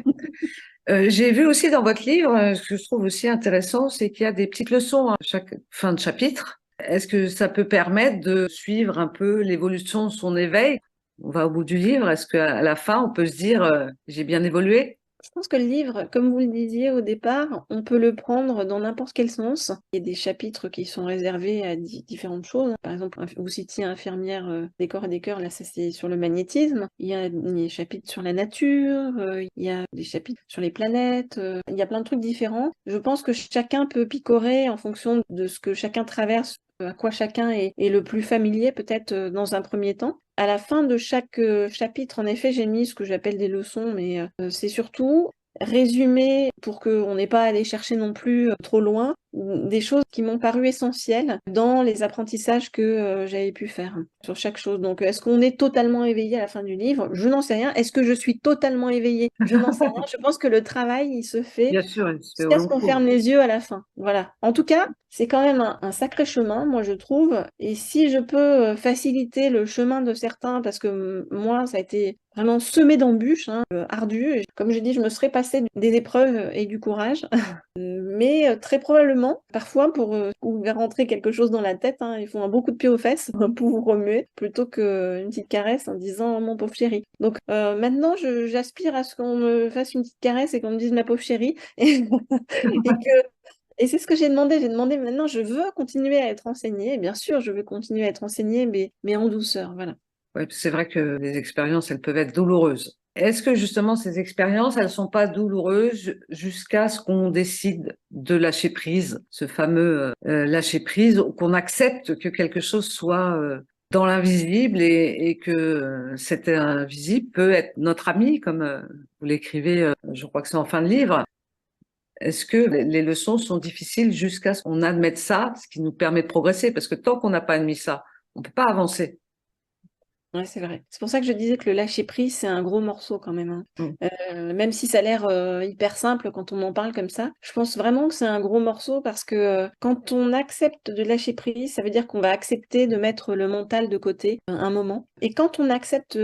J'ai vu aussi dans votre livre, ce que je trouve aussi intéressant, c'est qu'il y a des petites leçons à chaque fin de chapitre. Est-ce que ça peut permettre de suivre un peu l'évolution de son éveil? On va au bout du livre. Est-ce qu'à la fin, on peut se dire, j'ai bien évolué? Je pense que le livre, comme vous le disiez au départ, on peut le prendre dans n'importe quel sens. Il y a des chapitres qui sont réservés à différentes choses. Par exemple, vous citiez infirmière des corps et des cœurs, là ça, c'est sur le magnétisme. Il y a des chapitres sur la nature, il y a des chapitres sur les planètes, il y a plein de trucs différents. Je pense que chacun peut picorer en fonction de ce que chacun traverse, à quoi chacun est le plus familier peut-être dans un premier temps. À la fin de chaque chapitre, en effet, j'ai mis ce que j'appelle des leçons, mais c'est surtout résumé pour qu'on n'ait pas à aller chercher non plus trop loin, des choses qui m'ont paru essentielles dans les apprentissages que j'avais pu faire sur chaque chose. Donc, est-ce qu'on est totalement éveillé à la fin du livre? Je n'en sais rien. Est-ce que je suis totalement éveillée? Je n'en sais rien. Je pense que le travail, il se fait Bien sûr, il se fait au jusqu'à ce long qu'on cours. ferme les yeux à la fin. Voilà. En tout cas, c'est quand même un sacré chemin, moi je trouve. Et si je peux faciliter le chemin de certains, parce que moi, ça a été vraiment semé d'embûches, hein, ardu. Et comme je dis, je me serais passé des épreuves et du courage. Mais très probablement, parfois, pour vous faire rentrer quelque chose dans la tête, hein, ils font un bon coup de pied aux fesses pour vous remuer, plutôt qu'une petite caresse en disant: «Oh, mon pauvre chéri». Donc maintenant, j'aspire à ce qu'on me fasse une petite caresse et qu'on me dise: «Ma pauvre chérie». Et c'est ce que j'ai demandé. J'ai demandé: maintenant, je veux continuer à être enseignée. Bien sûr, je veux continuer à être enseignée, mais en douceur, voilà. Ouais, c'est vrai que les expériences, elles peuvent être douloureuses. Est-ce que justement ces expériences, elles sont pas douloureuses jusqu'à ce qu'on décide de lâcher prise, ce fameux lâcher prise, qu'on accepte que quelque chose soit dans l'invisible et que cet invisible peut être notre ami, comme vous l'écrivez, je crois que c'est en fin de livre. Est-ce que les leçons sont difficiles jusqu'à ce qu'on admette ça, ce qui nous permet de progresser? Parce que tant qu'on n'a pas admis ça, on ne peut pas avancer. Ouais, c'est vrai. C'est pour ça que je disais que le lâcher prise, c'est un gros morceau quand même, hein. Mm. Même si ça a l'air hyper simple quand on en parle comme ça, je pense vraiment que c'est un gros morceau parce que quand on accepte de lâcher prise, ça veut dire qu'on va accepter de mettre le mental de côté un moment. Et quand on accepte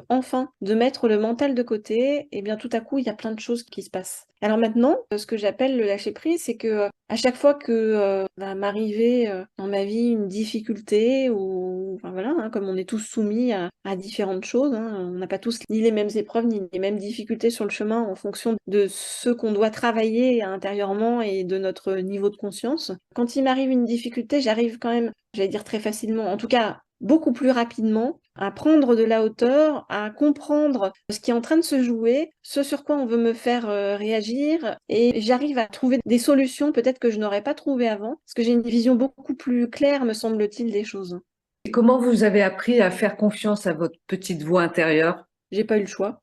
enfin de mettre le mental de côté, eh bien tout à coup, il y a plein de choses qui se passent. Alors maintenant, ce que j'appelle le lâcher prise, c'est que à chaque fois que va m'arriver dans ma vie une difficulté ou enfin, voilà, hein, comme on est tous soumis à différentes choses, hein, on n'a pas tous ni les mêmes épreuves ni les mêmes difficultés sur le chemin en fonction de ce qu'on doit travailler intérieurement et de notre niveau de conscience. Quand il m'arrive une difficulté, j'arrive quand même, j'allais dire très facilement, en tout cas beaucoup plus rapidement, à prendre de la hauteur, à comprendre ce qui est en train de se jouer, ce sur quoi on veut me faire réagir, et j'arrive à trouver des solutions peut-être que je n'aurais pas trouvées avant, parce que j'ai une vision beaucoup plus claire, me semble-t-il, des choses. Et comment vous avez appris à faire confiance à votre petite voix intérieure? J'ai pas eu le choix.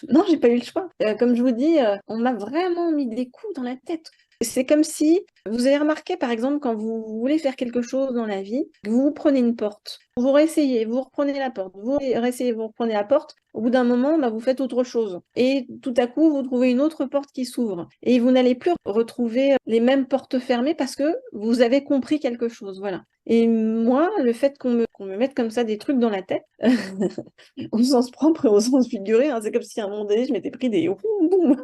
Non, j'ai pas eu le choix. Comme je vous dis, on m'a vraiment mis des coups dans la tête. C'est comme si, vous avez remarqué par exemple quand vous voulez faire quelque chose dans la vie, que vous prenez une porte, vous réessayez, vous reprenez la porte, vous réessayez, vous reprenez la porte, au bout d'un moment, bah, vous faites autre chose. Et tout à coup, vous trouvez une autre porte qui s'ouvre. Et vous n'allez plus retrouver les mêmes portes fermées parce que vous avez compris quelque chose. Voilà. Et moi, le fait qu'on me mette comme ça des trucs dans la tête, au sens propre et au sens figuré, hein, c'est comme si à un moment donné, je m'étais pris des boum, boum.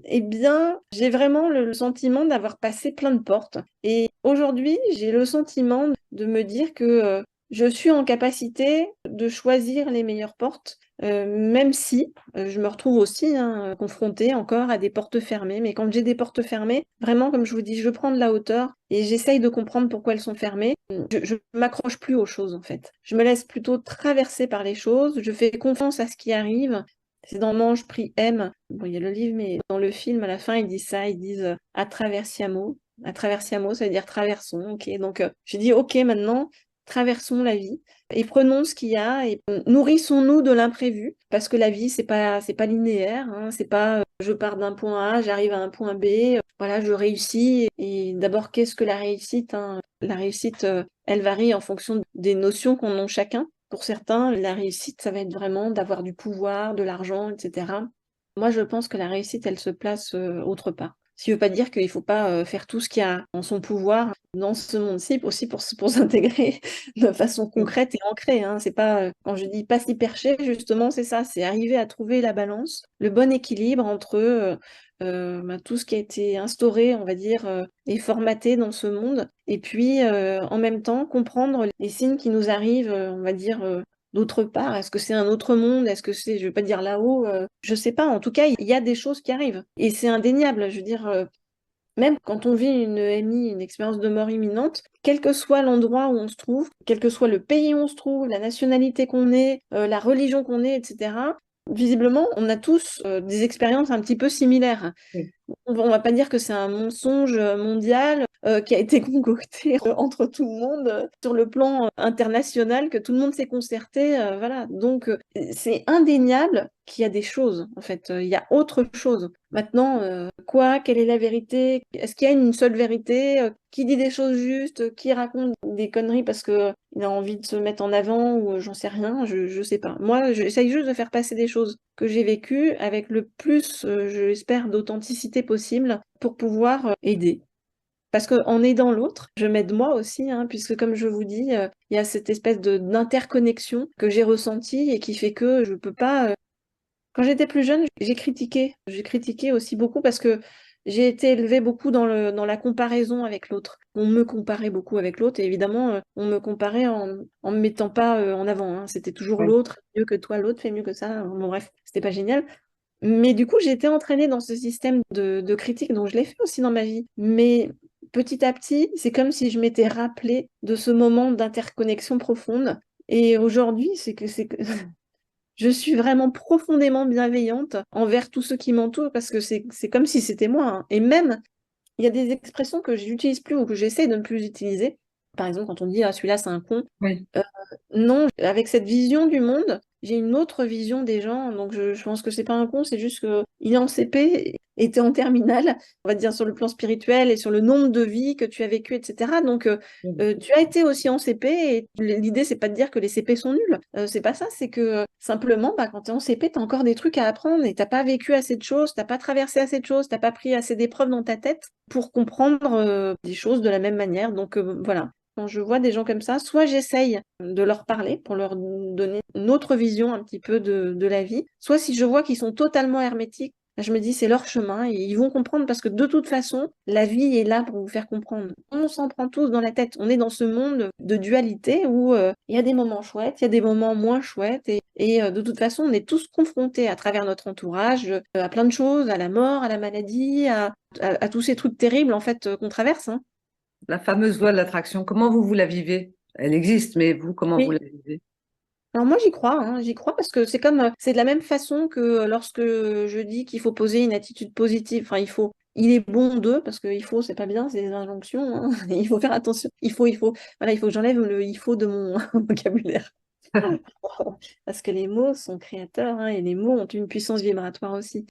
Eh bien, j'ai vraiment le sentiment d'avoir passé plein de portes. Et aujourd'hui, j'ai le sentiment de me dire que je suis en capacité de choisir les meilleures portes, même si je me retrouve aussi hein, confrontée encore à des portes fermées. Mais quand j'ai des portes fermées, vraiment, comme je vous dis, je prends de la hauteur et j'essaye de comprendre pourquoi elles sont fermées. Je m'accroche plus aux choses, en fait. Je me laisse plutôt traverser par les choses. Je fais confiance à ce qui arrive. C'est dans Mange, Prie, Aime. Bon, il y a le livre, mais dans le film, à la fin, ils disent ça. Ils disent attraversiamo. Attraversiamo, ça veut dire traversons. Ok, donc j'ai dit ok, maintenant, traversons la vie et prenons ce qu'il y a et nourrissons-nous de l'imprévu parce que la vie, c'est pas linéaire. Hein, c'est pas je pars d'un point A, j'arrive à un point B. Voilà, je réussis. Et d'abord, qu'est-ce que la réussite, hein? La réussite, elle varie en fonction des notions qu'on a chacun. Pour certains, la réussite, ça va être vraiment d'avoir du pouvoir, de l'argent, etc. Moi, je pense que la réussite, elle se place autre part. Ce qui ne veut pas dire qu'il ne faut pas faire tout ce qu'il y a en son pouvoir dans ce monde-ci, aussi pour s'intégrer de façon concrète et ancrée. Hein. C'est pas, quand je dis pas s'y percher, justement, c'est ça, c'est arriver à trouver la balance, le bon équilibre entre tout ce qui a été instauré, on va dire, et formaté dans ce monde, et puis en même temps comprendre les signes qui nous arrivent, on va dire, d'autre part. Est-ce que c'est un autre monde? Est-ce que c'est, je vais pas dire là-haut, je sais pas. En tout cas, il y a des choses qui arrivent. Et c'est indéniable. Je veux dire, même quand on vit une EMI, une expérience de mort imminente, quel que soit l'endroit où on se trouve, quel que soit le pays où on se trouve, la nationalité qu'on est, la religion qu'on est, etc., visiblement, on a tous des expériences un petit peu similaires. Oui. On va pas dire que c'est un mensonge mondial qui a été concocté entre tout le monde sur le plan international, que tout le monde s'est concerté, voilà. Donc c'est indéniable qu'il y a des choses, en fait. Il y a autre chose. Maintenant, quoi? Quelle est la vérité? Est-ce qu'il y a une seule vérité? Qui dit des choses justes? Qui raconte des conneries parce que il a envie de se mettre en avant ou j'en sais rien, je sais pas. Moi, j'essaye juste de faire passer des choses que j'ai vécues avec le plus, je l'espère, d'authenticité possible pour pouvoir aider. Parce qu'en aidant l'autre, je m'aide moi aussi, hein, puisque comme je vous dis, il y a cette espèce d'interconnexion que j'ai ressentie et qui fait que je peux pas. Quand j'étais plus jeune, j'ai critiqué. J'ai critiqué aussi beaucoup parce que j'ai été élevée beaucoup dans la comparaison avec l'autre. On me comparait beaucoup avec l'autre et évidemment, on me comparait en me mettant pas en avant. Hein. C'était toujours Oui. l'autre, mieux que toi, l'autre fait mieux que ça. Bon, bref, c'était pas génial. Mais du coup, j'ai été entraînée dans ce système de critique, donc je l'ai fait aussi dans ma vie. Mais petit à petit, c'est comme si je m'étais rappelée de ce moment d'interconnexion profonde. Et aujourd'hui, c'est que je suis vraiment profondément bienveillante envers tous ceux qui m'entourent parce que c'est comme si c'était moi. Hein. Et même, il y a des expressions que j'utilise plus ou que j'essaie de ne plus utiliser. Par exemple, quand on dit ah, celui-là, c'est un con. Oui. Non, avec cette vision du monde, j'ai une autre vision des gens. Donc je pense que c'est pas un con, c'est juste qu'il est en CP et t'es en terminale, on va dire sur le plan spirituel et sur le nombre de vies que tu as vécues, etc. Donc tu as été aussi en CP et l'idée c'est pas de dire que les CP sont nuls. C'est pas ça, c'est que simplement quand tu es en CP, tu as encore des trucs à apprendre et t'as pas vécu assez de choses, t'as pas traversé assez de choses, t'as pas pris assez d'épreuves dans ta tête pour comprendre des choses de la même manière. Donc voilà. Quand je vois des gens comme ça, soit j'essaye de leur parler pour leur donner une autre vision un petit peu de la vie, soit si je vois qu'ils sont totalement hermétiques, je me dis c'est leur chemin et ils vont comprendre parce que de toute façon, la vie est là pour vous faire comprendre. On s'en prend tous dans la tête. On est dans ce monde de dualité où il y a des moments chouettes, il y a des moments moins chouettes et de toute façon, on est tous confrontés à travers notre entourage à plein de choses, à la mort, à la maladie, à tous ces trucs terribles en fait qu'on traverse, hein. La fameuse loi de l'attraction, comment vous la vivez? Elle existe, mais vous, comment vous Oui. la vivez? Alors moi j'y crois, hein, j'y crois parce que c'est comme c'est de la même façon que lorsque je dis qu'il faut poser une attitude positive, enfin il est bon de parce que il faut c'est pas bien, c'est des injonctions, hein. Il faut faire attention, voilà, il faut que j'enlève le il faut de mon vocabulaire parce que les mots sont créateurs, hein, et les mots ont une puissance vibratoire aussi.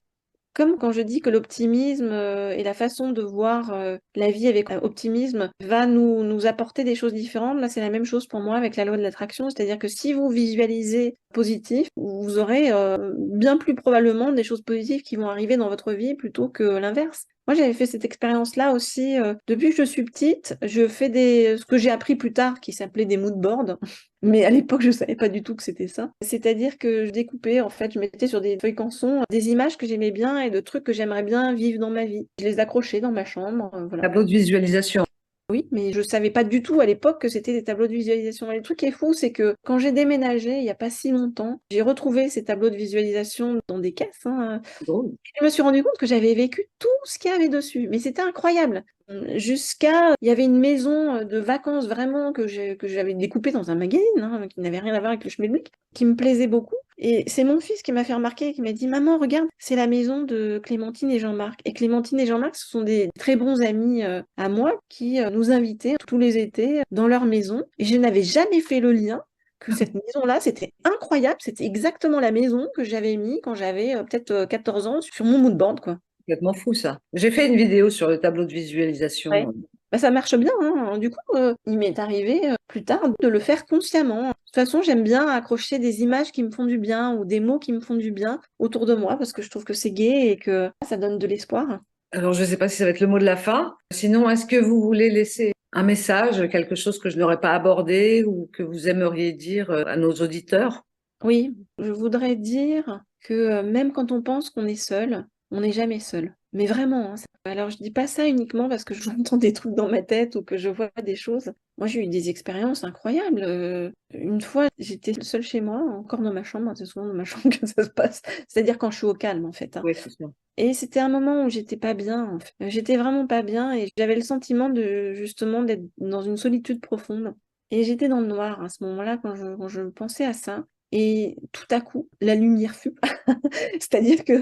Comme quand je dis que l'optimisme et la façon de voir la vie avec optimisme va nous apporter des choses différentes, là c'est la même chose pour moi avec la loi de l'attraction, c'est-à-dire que si vous visualisez positif, vous aurez bien plus probablement des choses positives qui vont arriver dans votre vie plutôt que l'inverse. Moi j'avais fait cette expérience-là aussi depuis que je suis petite, je fais ce que j'ai appris plus tard qui s'appelait des mood boards. Mais à l'époque, je savais pas du tout que c'était ça. C'est-à-dire que je découpais, en fait, je mettais sur des feuilles canson des images que j'aimais bien et de trucs que j'aimerais bien vivre dans ma vie. Je les accrochais dans ma chambre, voilà. Tableau de visualisation. Oui, mais je savais pas du tout à l'époque que c'était des tableaux de visualisation. Et le truc qui est fou, c'est que quand j'ai déménagé il y a pas si longtemps, j'ai retrouvé ces tableaux de visualisation dans des caisses, hein. Drôle. Je me suis rendu compte que j'avais vécu tout ce qu'il y avait dessus, mais c'était incroyable. Il y avait une maison de vacances vraiment que j'avais découpée dans un magazine, hein, qui n'avait rien à voir avec le schmilblick, qui me plaisait beaucoup. Et c'est mon fils qui m'a fait remarquer, qui m'a dit, Maman, regarde, c'est la maison de Clémentine et Jean-Marc. Et Clémentine et Jean-Marc, ce sont des très bons amis à moi qui nous invitaient tous les étés dans leur maison. Et je n'avais jamais fait le lien que cette maison-là, c'était incroyable. C'était exactement la maison que j'avais mis quand j'avais peut-être 14 ans sur mon mood board, quoi. Complètement fou, ça. J'ai fait une vidéo sur le tableau de Ouais. visualisation. Bah, ça marche bien, hein. Du coup, il m'est arrivé plus tard de le faire consciemment. De toute façon, j'aime bien accrocher des images qui me font du bien ou des mots qui me font du bien autour de moi parce que je trouve que c'est gai et que ça donne de l'espoir. Alors, je ne sais pas si ça va être le mot de la fin. Sinon, est-ce que vous voulez laisser un message, quelque chose que je n'aurais pas abordé ou que vous aimeriez dire à nos auditeurs? Oui, je voudrais dire que même quand on pense qu'on est seul, on n'est jamais seul. Mais vraiment, hein. Alors, je dis pas ça uniquement parce que j'entends des trucs dans ma tête ou que je vois des choses. Moi, j'ai eu des expériences incroyables. Une fois, j'étais seule chez moi, encore dans ma chambre, hein. C'est souvent dans ma chambre que ça se passe. C'est-à-dire quand je suis au calme, en fait, hein. Oui, c'est ça. Et c'était un moment où j'étais pas bien, en fait. J'étais vraiment pas bien et j'avais le sentiment de justement d'être dans une solitude profonde. Et j'étais dans le noir à ce moment-là quand je pensais à ça. Et tout à coup, la lumière fut. C'est-à-dire que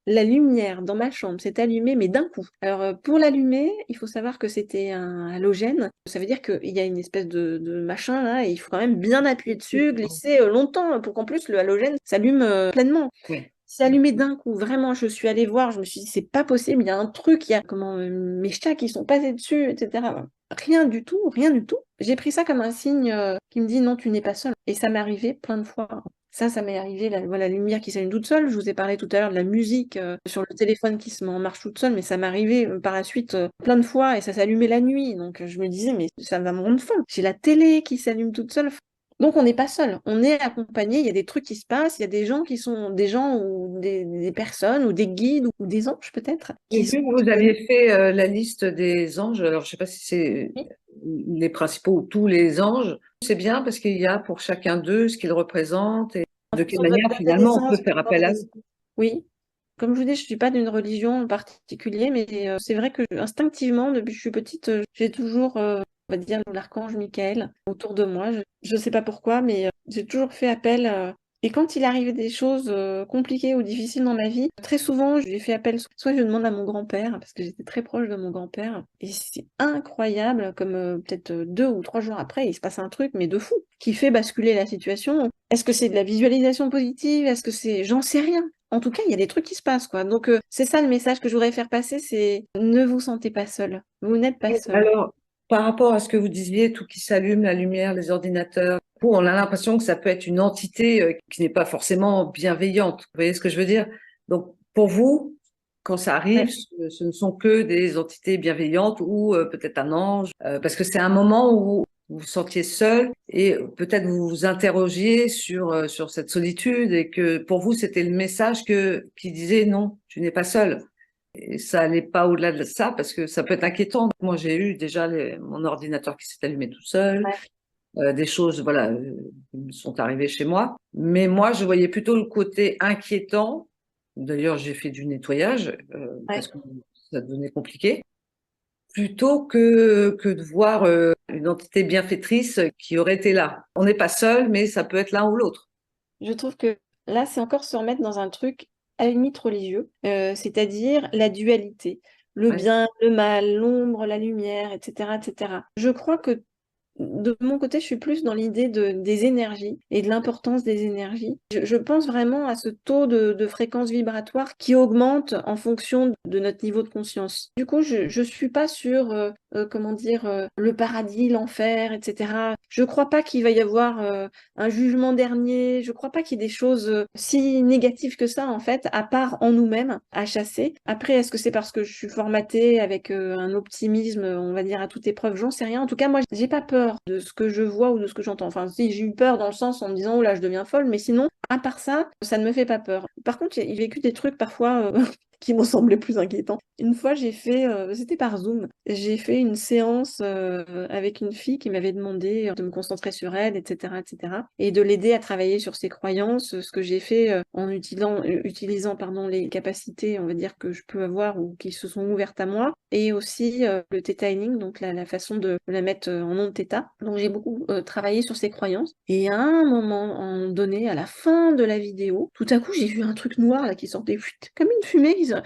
la lumière dans ma chambre s'est allumée, mais d'un coup. Alors, pour l'allumer, il faut savoir que c'était un halogène. Ça veut dire qu'il y a une espèce de machin là, et il faut quand même bien appuyer dessus, glisser longtemps pour qu'en plus le halogène s'allume pleinement. Oui. C'est allumé d'un coup, vraiment, je suis allée voir, je me suis dit, c'est pas possible, il y a un truc, il y a comment mes chats qui sont passés dessus, etc. Rien du tout, rien du tout. J'ai pris ça comme un signe qui me dit, non, tu n'es pas seule. Et ça m'est arrivé plein de fois. Ça m'est arrivé, voilà, la lumière qui s'allume toute seule. Je vous ai parlé tout à l'heure de la musique sur le téléphone qui se met en marche toute seule, mais ça m'est arrivé par la suite plein de fois et ça s'allumait la nuit. Donc je me disais, mais ça va me rendre folle. J'ai la télé qui s'allume toute seule. Donc on n'est pas seul, on est accompagné, il y a des trucs qui se passent, il y a des gens qui sont des gens ou des personnes ou des guides ou des anges peut-être J'ai qui sont vu que vous aviez fait la liste des anges. Alors, je ne sais pas si c'est les principaux ou tous les anges. C'est bien parce qu'il y a pour chacun d'eux ce qu'ils représentent et de quelle on doit manière donner des finalement on sens. peut faire appel à eux. Oui, comme je vous dis, je suis pas d'une religion en particulier, mais c'est vrai que instinctivement, depuis que je suis petite, j'ai toujours, on va dire, l'archange Michael autour de moi. Je sais pas pourquoi, mais j'ai toujours fait appel Et quand il arrivait des choses compliquées ou difficiles dans ma vie, très souvent, j'ai fait appel, soit je demande à mon grand-père, parce que j'étais très proche de mon grand-père, et c'est incroyable, comme peut-être 2 ou 3 jours après, il se passe un truc, mais de fou, qui fait basculer la situation. Est-ce que c'est de la visualisation positive? Est-ce que c'est... J'en sais rien. En tout cas, il y a des trucs qui se passent, quoi. Donc, c'est ça le message que je voudrais faire passer, c'est ne vous sentez pas seul. Vous n'êtes pas seul. Alors, par rapport à ce que vous disiez, tout qui s'allume, la lumière, les ordinateurs, on a l'impression que ça peut être une entité qui n'est pas forcément bienveillante. Vous voyez ce que je veux dire? Donc, pour vous, quand ça arrive, Ouais. ce ne sont que des entités bienveillantes ou peut-être un ange, parce que c'est un moment où vous vous sentiez seul et peut-être vous vous interrogiez sur cette solitude et que pour vous, c'était le message qui disait non, tu n'es pas seul. Et ça allait pas au-delà de ça parce que ça peut être inquiétant. Moi, j'ai eu déjà mon ordinateur qui s'est allumé tout seul, Ouais. des choses, voilà, qui me sont arrivées chez moi. Mais moi, je voyais plutôt le côté inquiétant. D'ailleurs, j'ai fait du nettoyage Ouais. parce que ça devenait compliqué, plutôt que de voir une entité bienfaitrice qui aurait été là. On n'est pas seul, mais ça peut être l'un ou l'autre. Je trouve que là, c'est encore se remettre dans un truc à la limite religieux, c'est-à-dire la dualité, le Ouais. bien, le mal, l'ombre, la lumière, etc., etc. Je crois que de mon côté, je suis plus dans l'idée des énergies et de l'importance des énergies. Je pense vraiment à ce taux de fréquence vibratoire qui augmente en fonction de notre niveau de conscience. Du coup, je suis pas sur, comment dire, le paradis, l'enfer, etc. Je crois pas qu'il va y avoir un jugement dernier. Je crois pas qu'il y ait des choses si négatives que ça, en fait, à part en nous-mêmes, à chasser. Après, est-ce que c'est parce que je suis formatée avec un optimisme, on va dire, à toute épreuve? J'en sais rien. En tout cas, moi, j'ai pas peur de ce que je vois ou de ce que j'entends. Enfin, si j'ai eu peur dans le sens en me disant, oh là, je deviens folle, mais sinon, à part ça ne me fait pas peur. Par contre, j'ai vécu des trucs parfois qui m'ont semblé plus inquiétants. Une fois, j'ai fait, c'était par Zoom, j'ai fait une séance avec une fille qui m'avait demandé de me concentrer sur elle, etc., etc., et de l'aider à travailler sur ses croyances, ce que j'ai fait en utilisant pardon, les capacités, on va dire, que je peux avoir ou qui se sont ouvertes à moi, et aussi le theta healing, donc la façon de la mettre en onde theta. Donc j'ai beaucoup travaillé sur ses croyances, et à un moment donné, à la fin de la vidéo, tout à coup, j'ai vu un truc noir là qui sortait comme une fumée. Je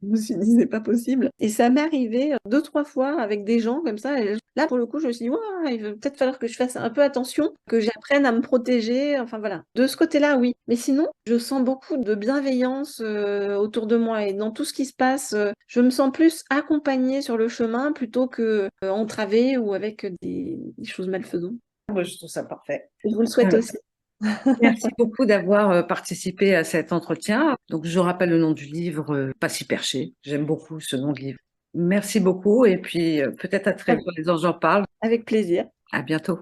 me suis dit, c'est pas possible. Et ça m'est arrivé 2, 3 fois avec des gens comme ça. Et là, pour le coup, je me suis dit, ouah, il va peut-être falloir que je fasse un peu attention, que j'apprenne à me protéger. Enfin voilà. De ce côté-là, oui. Mais sinon, je sens beaucoup de bienveillance autour de moi. Et dans tout ce qui se passe, je me sens plus accompagnée sur le chemin plutôt que entravée ou avec des choses malfaisantes. Moi, je trouve ça parfait. Je vous le souhaite aussi. Merci beaucoup d'avoir participé à cet entretien. Donc, je rappelle le nom du livre, Pas si perché. J'aime beaucoup ce nom de livre. Merci beaucoup et puis peut-être à très vite, les gens j'en parlent. Avec plaisir. À bientôt.